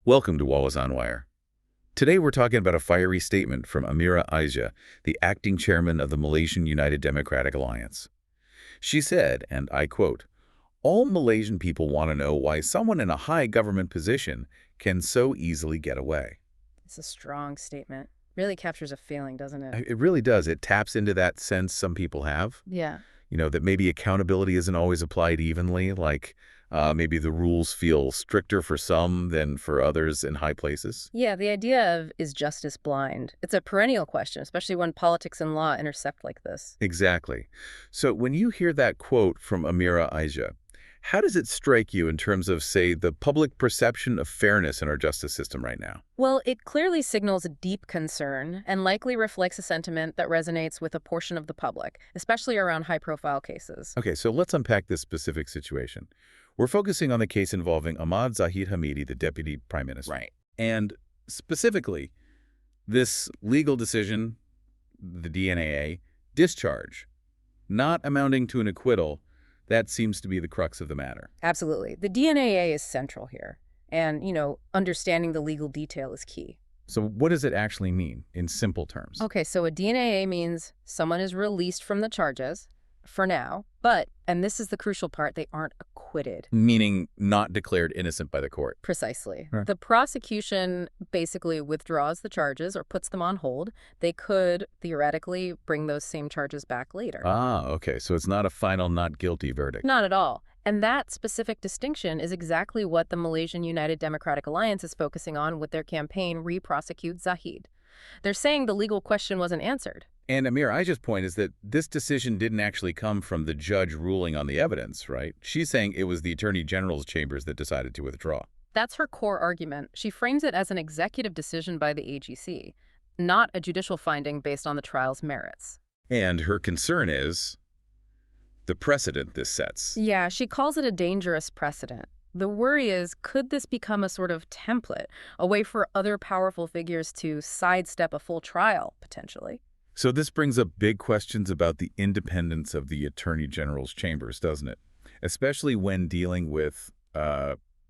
Welcome to Wallace on Wire. Today we're talking about a fiery statement from Amira Aisha, the acting chairman of the Malaysian United Democratic Alliance. She said, and I quote, "All Malaysian people want to know why someone in a high government position can so easily get away." It's a strong statement. Really captures a feeling, doesn't it? It really does. It taps into that sense some people have, Yeah. that maybe accountability isn't always applied evenly, like maybe the rules feel stricter for some than for others in high places. Yeah, the idea of is justice blind? It's a perennial question, especially when politics and law intersect like this. Exactly. So when you hear that quote from Amira Aisha, how does it strike you in terms of, say, the public perception of fairness in our justice system right now? Well, it clearly signals a deep concern and likely reflects a sentiment that resonates with a portion of the public, especially around high-profile cases. Okay, so let's unpack this specific situation. We're focusing on the case involving Ahmad Zahid Hamidi, the deputy prime minister. Right. And specifically, this legal decision, the DNAA, discharge, not amounting to an acquittal, that seems to be the crux of the matter. Absolutely. The DNAA is central here. And, understanding the legal detail is key. So what does it actually mean in simple terms? Okay, so a DNAA means someone is released from the charges for now, but, and this is the crucial part, they aren't acquitted. Meaning not declared innocent by the court. Precisely. Right. The prosecution basically withdraws the charges or puts them on hold. They could theoretically bring those same charges back later. Ah, okay. So it's not a final not guilty verdict. Not at all. And that specific distinction is exactly what the Malaysian United Democratic Alliance is focusing on with their campaign Re-Prosecute Zahid. They're saying the legal question wasn't answered. And Amir, Aisha's point is that this decision didn't actually come from the judge ruling on the evidence, right? She's saying it was the Attorney General's chambers that decided to withdraw. That's her core argument. She frames it as an executive decision by the AGC, not a judicial finding based on the trial's merits. And her concern is the precedent this sets. Yeah, she calls it a dangerous precedent. The worry is, could this become a sort of template, a way for other powerful figures to sidestep a full trial, potentially? So this brings up big questions about the independence of the Attorney General's chambers, doesn't it? Especially when dealing with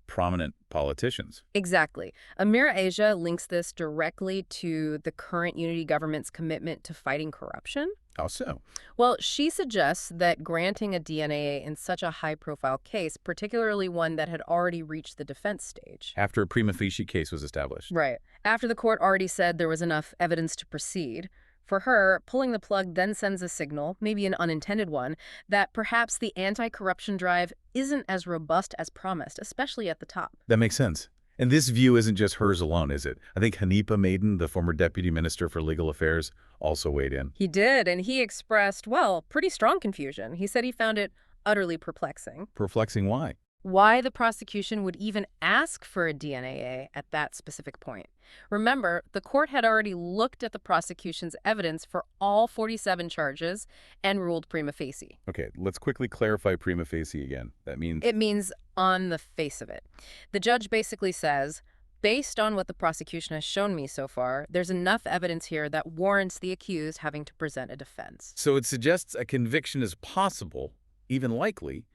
prominent politicians. Exactly. Amira Aisha links this directly to the current unity government's commitment to fighting corruption. How so? Well, she suggests that granting a DNAA in such a high-profile case, particularly one that had already reached the defense stage. After a prima facie case was established. Right. After the court already said there was enough evidence to proceed. For her, pulling the plug then sends a signal, maybe an unintended one, that perhaps the anti-corruption drive isn't as robust as promised, especially at the top. That makes sense. And this view isn't just hers alone, is it? I think Hanipa Maidin, the former Deputy Minister for Legal Affairs, also weighed in. He did, and he expressed, well, pretty strong confusion. He said he found it utterly perplexing. Perplexing why? Why the prosecution would even ask for a DNAA at that specific point. Remember, the court had already looked at the prosecution's evidence for all 47 charges and ruled prima facie. Okay, let's quickly clarify prima facie again. That means... It means on the face of it. The judge basically says, based on what the prosecution has shown me so far, there's enough evidence here that warrants the accused having to present a defense. So it suggests a conviction is possible, even likely,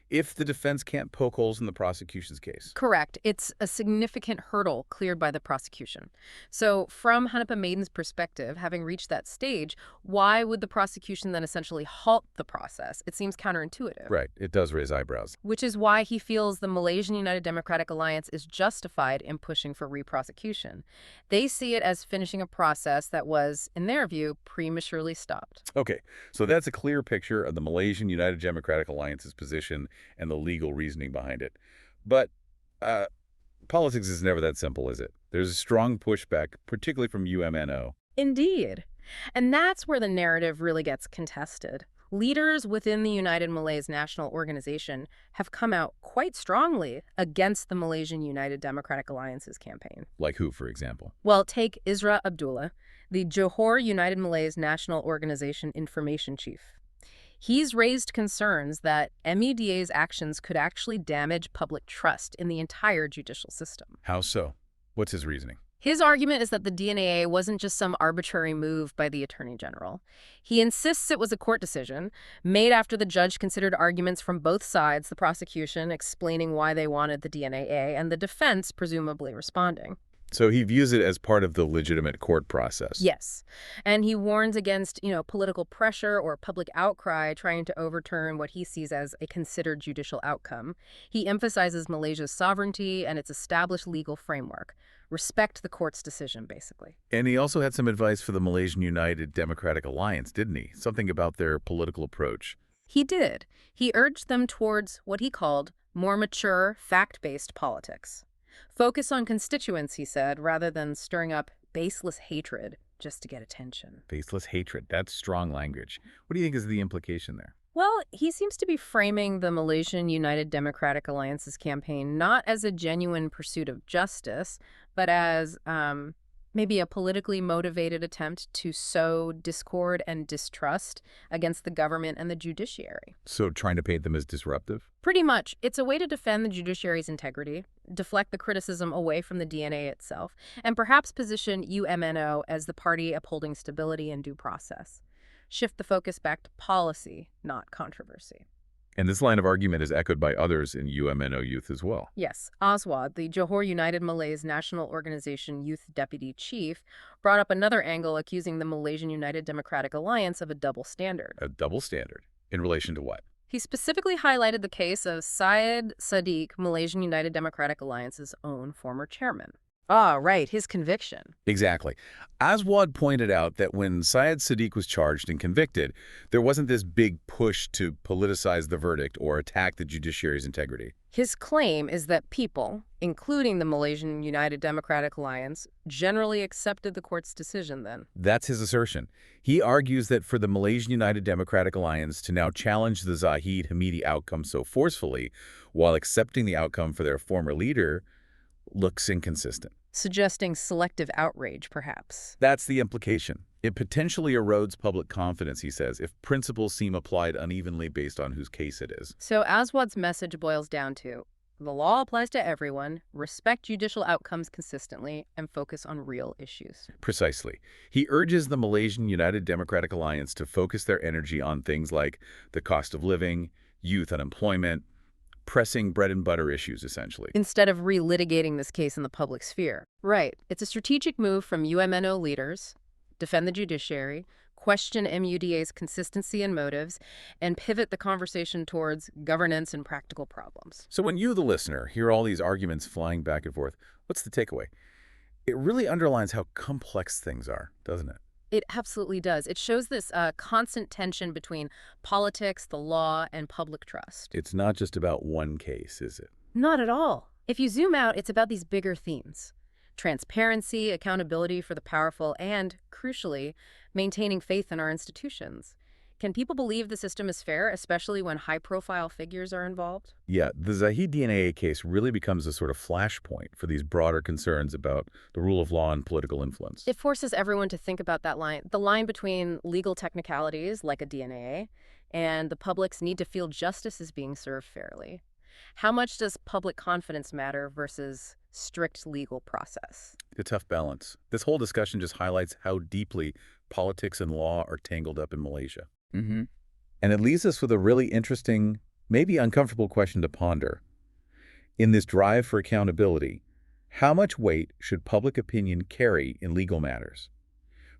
if the defense can't poke holes in the prosecution's case. Correct. It's a significant hurdle cleared by the prosecution. So from Hanipa Maidin's perspective, having reached that stage, why would the prosecution then essentially halt the process? It seems counterintuitive. Right. It does raise eyebrows. Which is why he feels the Malaysian United Democratic Alliance is justified in pushing for re-prosecution. They see it as finishing a process that was, in their view, prematurely stopped. Okay, so that's a clear picture of the Malaysian United Democratic Alliance's position and the legal reasoning behind it. But politics is never that simple, is it? There's a strong pushback, particularly from UMNO. Indeed. And that's where the narrative really gets contested. Leaders within the United Malays National Organization have come out quite strongly against the Malaysian United Democratic Alliance's campaign. Like who, for example? Well, take Isra Abdullah, the Johor United Malays National Organization information chief. He's raised concerns that MUDA's actions could actually damage public trust in the entire judicial system. How so? What's his reasoning? His argument is that the DNAA wasn't just some arbitrary move by the Attorney General. He insists it was a court decision, made after the judge considered arguments from both sides, the prosecution explaining why they wanted the DNAA, and the defense presumably responding. So he views it as part of the legitimate court process. Yes. And he warns against, political pressure or public outcry trying to overturn what he sees as a considered judicial outcome. He emphasizes Malaysia's sovereignty and its established legal framework. Respect the court's decision, basically. And he also had some advice for the Malaysian United Democratic Alliance, didn't he? Something about their political approach. He did. He urged them towards what he called more mature, fact-based politics. Focus on constituents, he said, rather than stirring up baseless hatred just to get attention. Baseless hatred. That's strong language. What do you think is the implication there? Well, he seems to be framing the Malaysian United Democratic Alliance's campaign not as a genuine pursuit of justice, but as maybe a politically motivated attempt to sow discord and distrust against the government and the judiciary. So trying to paint them as disruptive? Pretty much. It's a way to defend the judiciary's integrity, deflect the criticism away from the DNA itself, and perhaps position UMNO as the party upholding stability and due process. Shift the focus back to policy, not controversy. And this line of argument is echoed by others in UMNO youth as well. Yes, Aswad, the Johor United Malays National Organization Youth Deputy Chief, brought up another angle accusing the Malaysian United Democratic Alliance of a double standard. A double standard? In relation to what? He specifically highlighted the case of Syed Sadiq, Malaysian United Democratic Alliance's own former chairman. Ah, right, his conviction. Exactly. Aswad pointed out that when Syed Sadiq was charged and convicted, there wasn't this big push to politicize the verdict or attack the judiciary's integrity. His claim is that people, including the Malaysian United Democratic Alliance, generally accepted the court's decision then. That's his assertion. He argues that for the Malaysian United Democratic Alliance to now challenge the Zahid Hamidi outcome so forcefully while accepting the outcome for their former leader looks inconsistent. Suggesting selective outrage, perhaps. That's the implication. It potentially erodes public confidence, he says, if principles seem applied unevenly based on whose case it is. So Aswad's message boils down to, the law applies to everyone, respect judicial outcomes consistently, and focus on real issues. Precisely. He urges the Malaysian United Democratic Alliance to focus their energy on things like the cost of living, youth unemployment, pressing bread-and-butter issues, essentially. Instead of relitigating this case in the public sphere. Right. It's a strategic move from UMNO leaders, defend the judiciary, question MUDA's consistency and motives, and pivot the conversation towards governance and practical problems. So when you, the listener, hear all these arguments flying back and forth, what's the takeaway? It really underlines how complex things are, doesn't it? It absolutely does. It shows this constant tension between politics, the law, and public trust. It's not just about one case, is it? Not at all. If you zoom out, it's about these bigger themes. Transparency, accountability for the powerful, and, crucially, maintaining faith in our institutions. Can people believe the system is fair, especially when high-profile figures are involved? Yeah, the Zahid DNAA case really becomes a sort of flashpoint for these broader concerns about the rule of law and political influence. It forces everyone to think about that line, the line between legal technicalities, like a DNAA, and the public's need to feel justice is being served fairly. How much does public confidence matter versus strict legal process? The tough balance. This whole discussion just highlights how deeply politics and law are tangled up in Malaysia. And it leaves us with a really interesting, maybe uncomfortable question to ponder. In this drive for accountability, how much weight should public opinion carry in legal matters?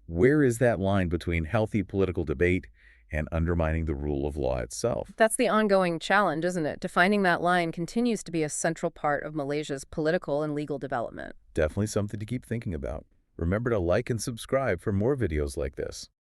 Where is that line between healthy political debate and undermining the rule of law itself? That's the ongoing challenge, isn't it? Defining that line continues to be a central part of Malaysia's political and legal development. Definitely something to keep thinking about. Remember to like and subscribe for more videos like this.